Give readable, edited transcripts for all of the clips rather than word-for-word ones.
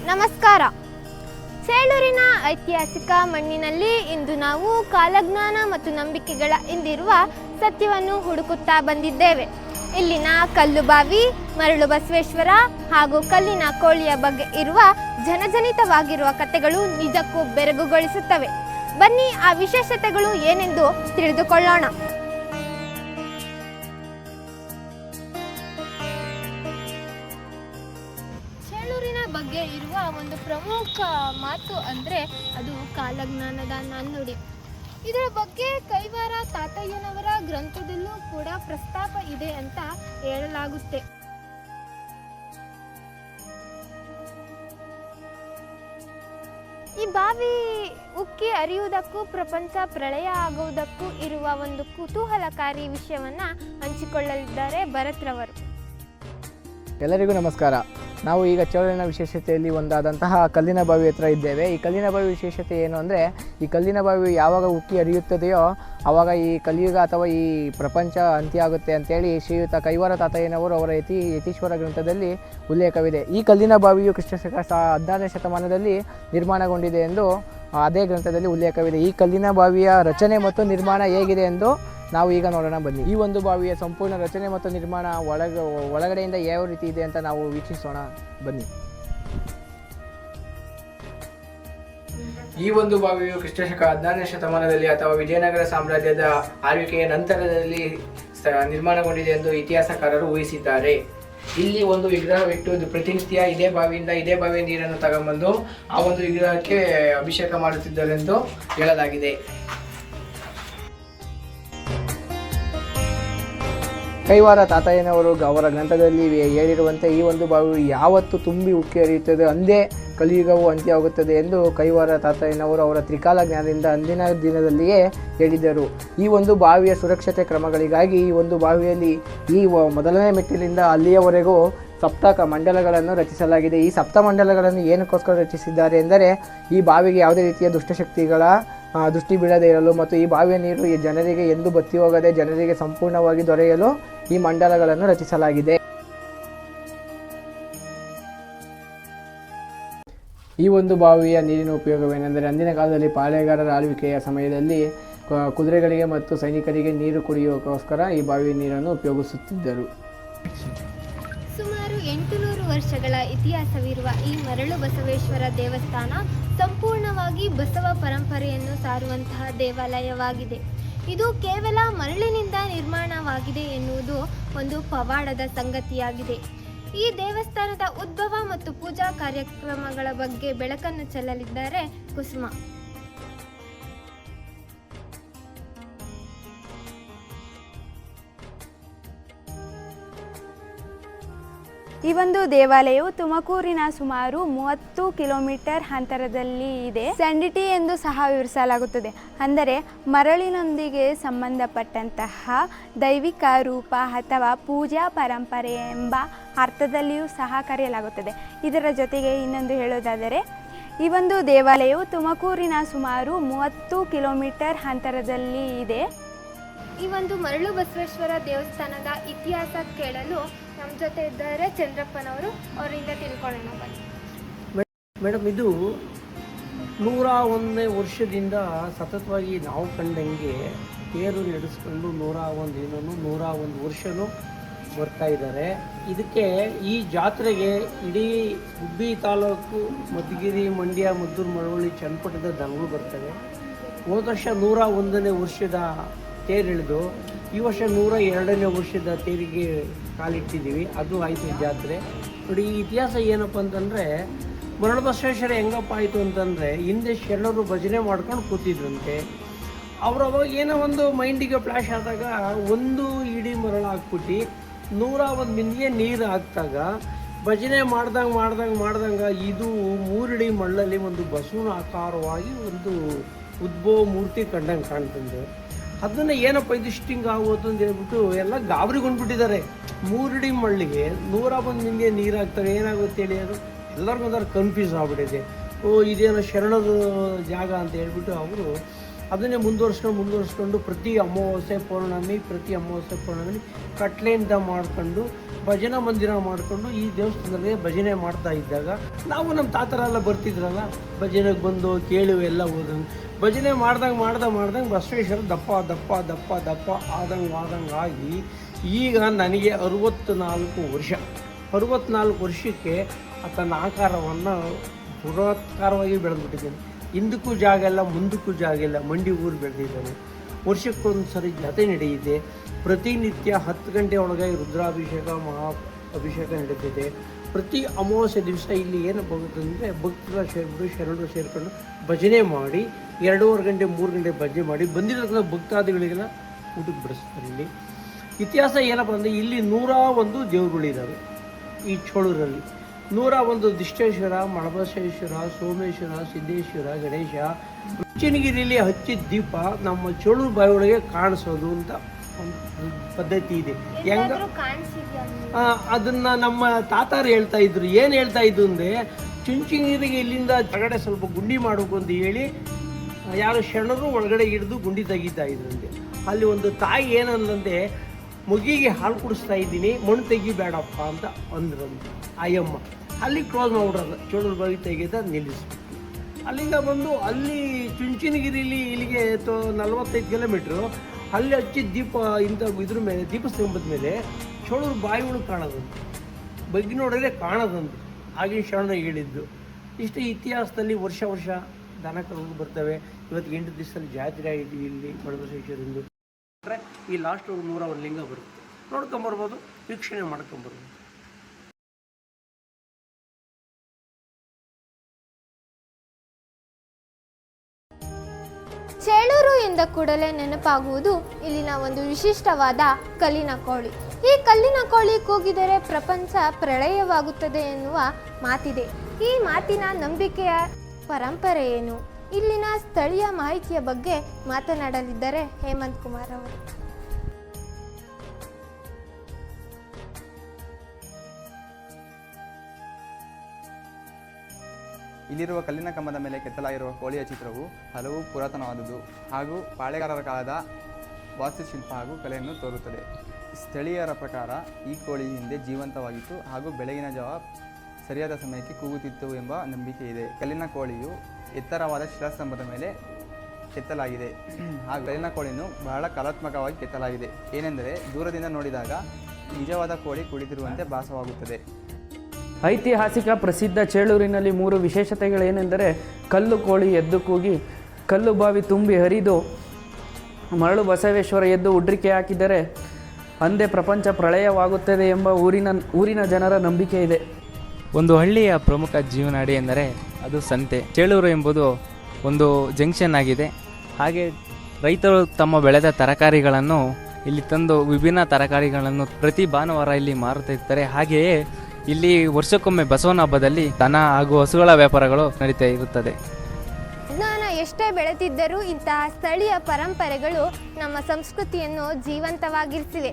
ನಮಸ್ಕಾರ. ಚೇಳೂರಿನ ಐತಿಹಾಸಿಕ ಮಣ್ಣಿನಲ್ಲಿ ಇಂದು ನಾವು ಕಾಲಜ್ಞಾನ ಮತ್ತು ನಂಬಿಕೆಗಳ ಹಿಂದಿರುವ ಸತ್ಯವನ್ನು ಹುಡುಕುತ್ತಾ ಬಂದಿದ್ದೇವೆ. ಇಲ್ಲಿನ ಕಲ್ಲುಬಾವಿ, ಮರಳು ಬಸವೇಶ್ವರ ಹಾಗೂ ಕಲ್ಲಿನ ಕೋಳಿಯ ಬಗ್ಗೆ ಇರುವ ಜನಜನಿತವಾಗಿರುವ ಕಥೆಗಳು ನಿಜಕ್ಕೂ ಬೆರಗುಗೊಳಿಸುತ್ತವೆ. ಬನ್ನಿ ಆ ವಿಶೇಷತೆಗಳು ಏನೆಂದು ತಿಳಿದುಕೊಳ್ಳೋಣ. ಚೇಳೂರಿನ ಬಗ್ಗೆ ಇರುವ ಒಂದು ಪ್ರಮುಖ ಮಾತು ಅಂದರೆ ಅದು ಕಾಲಜ್ಞಾನದ ನಾಣ್ಣುಡಿ. ಇದರ ಬಗ್ಗೆ ಕೈವಾರ ತಾತಯ್ಯನವರ ಗ್ರಂಥದಲ್ಲೂ ಕೂಡ ಪ್ರಸ್ತಾಪ ಇದೆ ಅಂತ ಹೇಳಲಾಗುತ್ತೆ. ಈ ಬಾವಿ ಉಕ್ಕಿ ಹರಿಯುವುದಕ್ಕೂ ಪ್ರಪಂಚ ಪ್ರಳಯ ಆಗುವುದಕ್ಕೂ ಇರುವ ಒಂದು ಕುತೂಹಲಕಾರಿ ವಿಷಯವನ್ನ ಹಂಚಿಕೊಳ್ಳಲಿದ್ದಾರೆ ಭರತ್ರವರು. ಎಲ್ಲರಿಗೂ ನಮಸ್ಕಾರ. ನಾವು ಈಗ ಚೇಳೂರಿನ ವಿಶೇಷತೆಯಲ್ಲಿ ಒಂದಾದಂತಹ ಕಲ್ಲಿನ ಬಾವಿ ಹತ್ರ ಇದ್ದೇವೆ. ಈ ಕಲ್ಲಿನ ಬಾವಿ ವಿಶೇಷತೆ ಏನು ಅಂದರೆ, ಈ ಕಲ್ಲಿನ ಬಾವಿ ಯಾವಾಗ ಉಕ್ಕಿ ಹರಿಯುತ್ತದೆಯೋ ಆವಾಗ ಈ ಕಲಿಯುಗ ಅಥವಾ ಈ ಪ್ರಪಂಚ ಅಂತ್ಯ ಆಗುತ್ತೆ ಅಂತೇಳಿ ಶ್ರೀಯುತ ಕೈವಾರ ತಾತಯ್ಯನವರು ಅವರ ಯತೀಶ್ವರ ಗ್ರಂಥದಲ್ಲಿ ಉಲ್ಲೇಖವಿದೆ. ಈ ಕಲ್ಲಿನ ಬಾವಿಯು ಕ್ರಿಸ್ತಶಕ 16ನೇ ಶತಮಾನದಲ್ಲಿ ನಿರ್ಮಾಣಗೊಂಡಿದೆ ಎಂದು ಅದೇ ಗ್ರಂಥದಲ್ಲಿ ಉಲ್ಲೇಖವಿದೆ. ಈ ಕಲ್ಲಿನ ಬಾವಿಯ ರಚನೆ ಮತ್ತು ನಿರ್ಮಾಣ ಹೇಗಿದೆ ಎಂದು ನಾವು ಈಗ ನೋಡೋಣ ಬನ್ನಿ. ಈ ಒಂದು ಬಾವಿಯ ಸಂಪೂರ್ಣ ರಚನೆ ಮತ್ತು ನಿರ್ಮಾಣ ಒಳಗಡೆಯಿಂದ ಯಾವ ರೀತಿ ಇದೆ ಅಂತ ನಾವು ವೀಕ್ಷಿಸೋಣ ಬನ್ನಿ. ಈ ಒಂದು ಬಾವಿಯು ಕ್ರಿಸ್ತಶಕ 16ನೇ ಶತಮಾನದಲ್ಲಿ ಅಥವಾ ವಿಜಯನಗರ ಸಾಮ್ರಾಜ್ಯದ ಆಳ್ವಿಕೆಯ ನಂತರದಲ್ಲಿ ನಿರ್ಮಾಣಗೊಂಡಿದೆ ಎಂದು ಇತಿಹಾಸಕಾರರು ಊಹಿಸಿದ್ದಾರೆ. ಇಲ್ಲಿ ಒಂದು ವಿಗ್ರಹವಿಟ್ಟು ಪ್ರತಿನಿತ್ಯ ಇದೇ ಬಾವಿಯ ನೀರನ್ನು ತಗೊಂಬಂದು ಆ ಒಂದು ವಿಗ್ರಹಕ್ಕೆ ಅಭಿಷೇಕ ಮಾಡುತ್ತಿದ್ದರೆಂದು ಹೇಳಲಾಗಿದೆ. ಕೈವಾರ ತಾತಯ್ಯನವರು ಅವರ ಗ್ರಂಥದಲ್ಲಿ ಹೇಳಿರುವಂತೆ ಈ ಒಂದು ಬಾವಿಯು ಯಾವತ್ತು ತುಂಬಿ ಉಕ್ಕಿ ಹರಿಯುತ್ತದೆ ಅಂದೇ ಕಲಿಯುಗವು ಅಂತ್ಯ ಆಗುತ್ತದೆ ಎಂದು ಕೈವಾರ ತಾತಯ್ಯನವರು ಅವರ ತ್ರಿಕಾಲ ಜ್ಞಾನದಿಂದ ಅಂದಿನ ದಿನದಲ್ಲಿಯೇ ಹೇಳಿದರು. ಈ ಒಂದು ಬಾವಿಯ ಸುರಕ್ಷತೆ ಕ್ರಮಗಳಿಗಾಗಿ ಈ ಒಂದು ಬಾವಿಯಲ್ಲಿ ಈ ಮೊದಲನೇ ಮೆಟ್ಟಿಲಿಂದ ಅಲ್ಲಿಯವರೆಗೂ ಸಪ್ತ ಮಂಡಲಗಳನ್ನು ರಚಿಸಲಾಗಿದೆ. ಈ ಸಪ್ತ ಮಂಡಲಗಳನ್ನು ಏನಕ್ಕೋಸ್ಕರ ರಚಿಸಿದ್ದಾರೆ ಎಂದರೆ, ಈ ಬಾವಿಗೆ ಯಾವುದೇ ರೀತಿಯ ದುಷ್ಟಶಕ್ತಿಗಳ ದೃಷ್ಟಿ ಬೀಳದೇ ಇರಲು ಮತ್ತು ಈ ಬಾವಿಯ ನೀರು ಈ ಜನರಿಗೆ ಎಂದು ಬತ್ತಿ ಹೋಗದೆ ಜನರಿಗೆ ಸಂಪೂರ್ಣವಾಗಿ ದೊರೆಯಲು ಈ ಮಂಡಲಗಳನ್ನು ರಚಿಸಲಾಗಿದೆ. ಈ ಒಂದು ಬಾವಿಯ ನೀರಿನ ಉಪಯೋಗವೇನೆಂದರೆ, ಅಂದಿನ ಕಾಲದಲ್ಲಿ ಪಾಳೆಗಾರರ ಆಳ್ವಿಕೆಯ ಸಮಯದಲ್ಲಿ ಕುದುರೆಗಳಿಗೆ ಮತ್ತು ಸೈನಿಕರಿಗೆ ನೀರು ಕುಡಿಯೋಕ್ಕೋಸ್ಕರ ಈ ಬಾವಿಯ ನೀರನ್ನು ಉಪಯೋಗಿಸುತ್ತಿದ್ದರು. ಸುಮಾರು 800 ವರ್ಷಗಳ ಇತಿಹಾಸವಿರುವ ಈ ಮರಳು ಬಸವೇಶ್ವರ ದೇವಸ್ಥಾನ ಸಂಪೂರ್ಣವಾಗಿ ಬಸವ ಪರಂಪರೆಯನ್ನು ಸಾರುವಂತಹ ದೇವಾಲಯವಾಗಿದೆ. ಇದು ಕೇವಲ ಮರಳಿನಿಂದ ನಿರ್ಮಾಣವಾಗಿದೆ ಎನ್ನುವುದು ಒಂದು ಪವಾಡದ ಸಂಗತಿಯಾಗಿದೆ. ಈ ದೇವಸ್ಥಾನದ ಉದ್ಭವ ಮತ್ತು ಪೂಜಾ ಕಾರ್ಯಕ್ರಮಗಳ ಬಗ್ಗೆ ಬೆಳಕನ್ನು ಚೆಲ್ಲಲಿದ್ದಾರೆ ಕುಸುಮ. ಈ ಒಂದು ದೇವಾಲಯವು ತುಮಕೂರಿನ ಸುಮಾರು 30 ಕಿಲೋಮೀಟರ್ ಅಂತರದಲ್ಲಿ ಇದೆ. ಸ್ಯಾಂಡಿಟಿ ಎಂದು ಸಹ ವಿವರಿಸಲಾಗುತ್ತದೆ. ಅಂದರೆ ಮರಳಿನೊಂದಿಗೆ ಸಂಬಂಧಪಟ್ಟಂತಹ ದೈವಿಕ ರೂಪ ಅಥವಾ ಪೂಜಾ ಪರಂಪರೆ ಎಂಬ ಅರ್ಥದಲ್ಲಿಯೂ ಸಹ ಕರೆಯಲಾಗುತ್ತದೆ. ಇದರ ಜೊತೆಗೆ ಇನ್ನೊಂದು ಹೇಳೋದಾದರೆ, ಈ ಒಂದು ದೇವಾಲಯವು ತುಮಕೂರಿನ ಸುಮಾರು 30 ಕಿಲೋಮೀಟರ್ ಅಂತರದಲ್ಲಿ ಇದೆ. ಈ ಒಂದು ಮರಳು ಬಸವೇಶ್ವರ ದೇವಸ್ಥಾನದ ಇತಿಹಾಸ ಕೇಳಲು ನಮ್ಮ ಜೊತೆ ಇದ್ದಾರೆ ಚಂದ್ರಪ್ಪನವರು. ಅವರಿಂದ ತಿಳ್ಕೊಳ್ಳೋಣ ಬನ್ನಿ. ಮೇಡಮ್, ಇದು 101ನೇ ವರ್ಷದಿಂದ ಸತತವಾಗಿ ನಾವು ಕಂಡಂಗೆ ತೇರು ನಡೆಸ್ಕೊಂಡು 101 ವರ್ಷನೂ ಬರ್ತಾ ಇದ್ದಾರೆ. ಇದಕ್ಕೆ ಈ ಜಾತ್ರೆಗೆ ಇಡೀ ಗುಬ್ಬಿ ತಾಲೂಕು, ಮಧುಗಿರಿ, ಮಂಡ್ಯ, ಮದ್ದೂರು, ಮಳವಳ್ಳಿ, ಚನ್ನಪಟ್ಟಣದ ದನಗಳು ಬರ್ತವೆ. ಹೋದ ವರ್ಷ 101ನೇ ವರ್ಷದ ತೇರಿಳಿದು ಈ ವರ್ಷ 102ನೇ ವರ್ಷದ ತೇರಿಗೆ ಕಾಲಿಟ್ಟಿದ್ದೀವಿ. ಅದು ಆಯಿತು ಜಾತ್ರೆ. ನೋಡಿ, ಈ ಇತಿಹಾಸ ಏನಪ್ಪ ಅಂತಂದರೆ, ಮರಳು ಬಸವೇಶ್ವರ ಹೆಂಗಪ್ಪ ಆಯಿತು ಅಂತಂದರೆ, ಹಿಂದೆ ಶರಣರು ಭಜನೆ ಮಾಡ್ಕೊಂಡು ಕೂತಿದ್ರಂತೆ. ಅವಾಗ ಏನೋ ಒಂದು ಮೈಂಡಿಗೆ ಫ್ಲ್ಯಾಶ್ ಆದಾಗ ಒಂದು ಇಡೀ ಮರಳು ಹಾಕ್ಬಿಟ್ಟು 101 ಬಿಂದಿಗೆ ನೀರು ಹಾಕಿದಾಗ ಭಜನೆ ಮಾಡ್ದಂಗೆ ಇದು 3 ಅಡಿ ಮಣ್ಣಲ್ಲಿ ಒಂದು ಬಸವನ ಆಕಾರವಾಗಿ ಒಂದು ಉದ್ಭವ ಮೂರ್ತಿ ಕಂಡಂಗೆ ಕಾಣ್ತಂದು. ಅದನ್ನು ಏನಪ್ಪ ಇದಿಷ್ಟು ಹಿಂಗೆ ಆಗೋದು ಅಂತ ಹೇಳ್ಬಿಟ್ಟು ಎಲ್ಲ ಗಾಬರಿಗೊಂಡ್ಬಿಟ್ಟಿದ್ದಾರೆ. 3 ಅಡಿ ಮಳ್ಳಿಗೆ 101 ಬಿಂದಿಗೆ ನೀರು ಹಾಕ್ತಾರೆ, ಏನಾಗುತ್ತೆ ಹೇಳಿ? ಅದು ಎಲ್ಲರಿಗೊಂದಾರು ಕನ್ಫ್ಯೂಸ್ ಆಗ್ಬಿಟ್ಟಿದೆ. ಇದೇನೋ ಶರಣದ ಜಾಗ ಅಂತ ಹೇಳ್ಬಿಟ್ಟು ಅವರು ಅದನ್ನೇ ಮುಂದುವರಿಸ್ಕೊಂಡು ಪ್ರತಿ ಅಮಾವಾಸ್ಯೆ ಪೌರ್ಣಮಿ ಕಟ್ಲೆಯಿಂದ ಮಾಡ್ಕೊಂಡು ಭಜನಾ ಮಂದಿರ ಮಾಡಿಕೊಂಡು ಈ ದೇವಸ್ಥಾನದಲ್ಲಿ ಭಜನೆ ಮಾಡ್ತಾ ಇದ್ದಾಗ ನಾವು ನಮ್ಮ ತಾತರೆಲ್ಲ ಬರ್ತಿದ್ರಲ್ಲ, ಭಜನೆಗೆ ಬಂದು ಕೇಳುವ ಎಲ್ಲ ಹೋದಂಗೆ ಭಜನೆ ಮಾಡ್ದಂಗೆ ಬಸವೇಶ್ವರ ದಪ್ಪ ಆದಂಗೆ ಈಗ ನನಗೆ 64 ವರ್ಷಕ್ಕೆ ತನ್ನ ಆಕಾರವನ್ನು ಬೃಹತ್ಕಾರವಾಗಿ ಬೆಳೆದ್ಬಿಟ್ಟಿದ್ದೇನೆ. ಹಿಂದಕ್ಕೂ ಜಾಗ ಇಲ್ಲ, ಮುಂದಕ್ಕೂ ಜಾಗ ಇಲ್ಲ, ಮಂಡಿ ಊರು ಬೆಳೆದಿದ್ದಾನೆ. ವರ್ಷಕ್ಕೊಂದು ಸರಿ ಜೊತೆ ನಡೆಯುತ್ತೆ. ಪ್ರತಿನಿತ್ಯ 10 ಗಂಟೆ ಒಳಗೆ ರುದ್ರಾಭಿಷೇಕ ಅಭಿಷೇಕ ನಡೀತಿದೆ. ಪ್ರತಿ ಅಮಾವಾಸ್ಯೆ ದಿವಸ ಇಲ್ಲಿ ಏನು ಬರುತ್ತಂದರೆ ಭಕ್ತರ ಶರಣರು ಸೇರಿಕೊಂಡು ಭಜನೆ ಮಾಡಿ 2.5 ಗಂಟೆ 3 ಗಂಟೆ ಭಜನೆ ಮಾಡಿ ಬಂದಿರತಕ್ಕಂಥ ಭಕ್ತಾದಿಗಳಿಗೆಲ್ಲ ಊಟಕ್ಕೆ ಬಿಡಿಸ್ತಾರೆ. ಇಲ್ಲಿ ಇತಿಹಾಸ ಏನಪ್ಪ ಅಂದರೆ ಇಲ್ಲಿ 101 ದೇವರುಗಳಿದ್ದಾವೆ ಈ ಚೋಳೂರಲ್ಲಿ. 101 ದಿಷ್ಟೇಶ್ವರ, ಮಳಬಸವೇಶ್ವರ, ಸೋಮೇಶ್ವರ, ಸಿದ್ದೇಶ್ವರ, ಗಣೇಶ. ಉಚ್ಚನಗಿರಿಯಲ್ಲಿ ಹಚ್ಚಿದ ದೀಪ ನಮ್ಮ ಚೋಳೂರು ಬಾವಿ ಒಳಗೆ ಕಾಣಿಸೋದು ಅಂತ ಒಂದು ಪದ್ಧತಿ ಇದೆ. ಅದನ್ನು ನಮ್ಮ ತಾತಾರು ಹೇಳ್ತಾ ಇದ್ರು. ಏನು ಹೇಳ್ತಾ ಇದ್ದು ಅಂದರೆ, ಚುಂಚನಗಿರಿಗೆ ಇಲ್ಲಿಂದ ಹೊರಗಡೆ ಸ್ವಲ್ಪ ಗುಂಡಿ ಮಾಡಬೇಕು ಅಂತ ಹೇಳಿ ಯಾರು ಶರಣರು ಒಳಗಡೆ ಹಿಡಿದು ಗುಂಡಿ ತೆಗಿತಾ ಇದ್ರಂತೆ. ಅಲ್ಲಿ ಒಂದು ತಾಯಿ ಏನಂದಂತೆ, ಮಗಿಗೆ ಹಾಲು ಕುಡಿಸ್ತಾ ಇದ್ದೀನಿ, ಮಣ್ಣು ತೆಗಿಬೇಡಪ್ಪ ಅಂತ ಅಂದ್ರಂತೆ ಆಯಮ್ಮ. ಅಲ್ಲಿ ಕ್ಲೋಸ್ ಮಾಡ್ಬಿಡ್ರಲ್ಲ, ಚೋಳೂರು ಬಾವಿ ತೆಗೆದ ನಿಲ್ಲಿಸ್ಬಿಟ್ಟು ಅಲ್ಲಿಂದ ಬಂದು ಅಲ್ಲಿ ಚುಂಚನಗಿರಿಲಿ ಇಲ್ಲಿಗೆ 45 ಕಿಲೋಮೀಟ್ರು. ಅಲ್ಲಿ ಹಚ್ಚಿದ ದೀಪ ಇದ್ರ ಮೇಲೆ ದೀಪಸ್ತಂಭದ ಮೇಲೆ ಚೋಳೂರು ಬಾವಿಗಳು ಕಾಣೋದಂತೆ, ಬಗ್ಗೆ ನೋಡಿದ್ರೆ ಕಾಣೋದಂತೆ. ಆಗಿನ ಶರಣ ಹೇಳಿದ್ದು. ಇಷ್ಟು ಇತಿಹಾಸದಲ್ಲಿ ವರ್ಷ ದನ ಕರುಗಳು ಬರ್ತವೆ. ಇವತ್ತು 8 ದಿವಸದಲ್ಲಿ ಜಾತ್ರೆ ಆಯಿತು ಇಲ್ಲಿ ಮಳಬಸವೇಶ್ವರಂದು. ಈ ಲಾಸ್ಟ್ 101 ಲಿಂಗ ಬರುತ್ತೆ, ನೋಡ್ಕೊಂಬರ್ಬೋದು, ವೀಕ್ಷಣೆ ಮಾಡ್ಕೊಂಬರ್ಬೋದು. ಚೇಳೂರು ಎಂದ ಕೂಡಲೇ ನೆನಪಾಗುವುದು ಇಲ್ಲಿನ ಒಂದು ವಿಶಿಷ್ಟವಾದ ಕಲ್ಲಿನ ಕೋಳಿ. ಈ ಕಲ್ಲಿನ ಕೋಳಿ ಕೂಗಿದರೆ ಪ್ರಪಂಚ ಪ್ರಳಯವಾಗುತ್ತದೆ ಎನ್ನುವ ಮಾತಿದೆ. ಈ ಮಾತಿನ ನಂಬಿಕೆಯ ಪರಂಪರೆ ಏನು? ಇಲ್ಲಿನ ಸ್ಥಳೀಯ ಮಾಹಿತಿಯ ಬಗ್ಗೆ ಮಾತನಾಡಲಿದ್ದಾರೆ ಹೇಮಂತ್ ಕುಮಾರ್ ಅವರು. ಇಲ್ಲಿರುವ ಕಲ್ಲಿನ ಕಂಬದ ಮೇಲೆ ಕೆತ್ತಲಾಗಿರುವ ಕೋಳಿಯ ಚಿತ್ರವು ಹಲವು ಪುರಾತನವಾದುದು ಹಾಗೂ ಪಾಳೆಗಾರರ ಕಾಲದ ವಾಸ್ತುಶಿಲ್ಪ ಹಾಗೂ ಕಲೆಯನ್ನು ತೋರುತ್ತದೆ. ಸ್ಥಳೀಯರ ಪ್ರಕಾರ ಈ ಕೋಳಿ ಹಿಂದೆ ಜೀವಂತವಾಗಿತ್ತು ಹಾಗೂ ಬೆಳಗಿನ ಜಾವ ಸರಿಯಾದ ಸಮಯಕ್ಕೆ ಕೂಗುತ್ತಿತ್ತು ಎಂಬ ನಂಬಿಕೆ ಇದೆ. ಕಲ್ಲಿನ ಕೋಳಿಯು ಎತ್ತರವಾದ ಶಿಲಾಸ್ತಂಭದ ಮೇಲೆ ಕೆತ್ತಲಾಗಿದೆ ಹಾಗೂ ಕಲ್ಲಿನ ಕೋಳಿಯನ್ನು ಬಹಳ ಕಲಾತ್ಮಕವಾಗಿ ಕೆತ್ತಲಾಗಿದೆ. ಏನೆಂದರೆ ದೂರದಿಂದ ನೋಡಿದಾಗ ನಿಜವಾದ ಕೋಳಿ ಕುಳಿತಿರುವಂತೆ ಭಾಸವಾಗುತ್ತದೆ. ಐತಿಹಾಸಿಕ ಪ್ರಸಿದ್ಧ ಚೇಳೂರಿನಲ್ಲಿ 3 ವಿಶೇಷತೆಗಳೇನೆಂದರೆ, ಕಲ್ಲು ಕೋಳಿ ಎದ್ದು ಕೂಗಿ, ಕಲ್ಲು ಬಾವಿ ತುಂಬಿ ಹರಿದು, ಮರಳು ಬಸವೇಶ್ವರ ಎದ್ದು ಉಡ್ರಿಕೆ ಹಾಕಿದರೆ ಅಂದೇ ಪ್ರಪಂಚ ಪ್ರಳಯವಾಗುತ್ತದೆ ಎಂಬ ಊರಿನ ಜನರ ನಂಬಿಕೆ ಇದೆ. ಒಂದು ಹಳ್ಳಿಯ ಪ್ರಮುಖ ಜೀವನಾಡಿ ಎಂದರೆ ಅದು ಸಂತೆ. ಚೇಳೂರು ಎಂಬುದು ಒಂದು ಜಂಕ್ಷನ್ ಆಗಿದೆ. ಹಾಗೆ ರೈತರು ತಮ್ಮ ಬೆಳೆದ ತರಕಾರಿಗಳನ್ನು ಇಲ್ಲಿ ತಂದು ವಿಭಿನ್ನ ತರಕಾರಿಗಳನ್ನು ಪ್ರತಿ ಭಾನುವಾರ ಇಲ್ಲಿ ಮಾರುತ್ತಿರ್ತಾರೆ. ಹಾಗೆಯೇ ಇಲ್ಲಿ ವರ್ಷಕ್ಕೊಮ್ಮೆ ಬಸವನ ಹಬ್ಬದಲ್ಲಿ ದನ ಹಾಗೂ ಹಸುಗಳ ವ್ಯಾಪಾರಗಳು ನಡೀತಾ ಇರುತ್ತದೆ. ವಿಜ್ಞಾನ ಎಷ್ಟೇ ಬೆಳೆದಿದ್ದರೂ ಇಂತಹ ಸ್ಥಳೀಯ ಪರಂಪರೆಗಳು ನಮ್ಮ ಸಂಸ್ಕೃತಿಯನ್ನು ಜೀವಂತವಾಗಿರಿಸಿವೆ.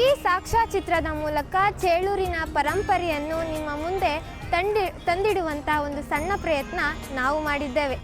ಈ ಸಾಕ್ಷ್ಯಚಿತ್ರದ ಮೂಲಕ ಚೇಳೂರಿನ ಪರಂಪರೆಯನ್ನು ನಿಮ್ಮ ಮುಂದೆ ತಂದಿಡುವಂತಹ ಒಂದು ಸಣ್ಣ ಪ್ರಯತ್ನ ನಾವು ಮಾಡಿದ್ದೇವೆ.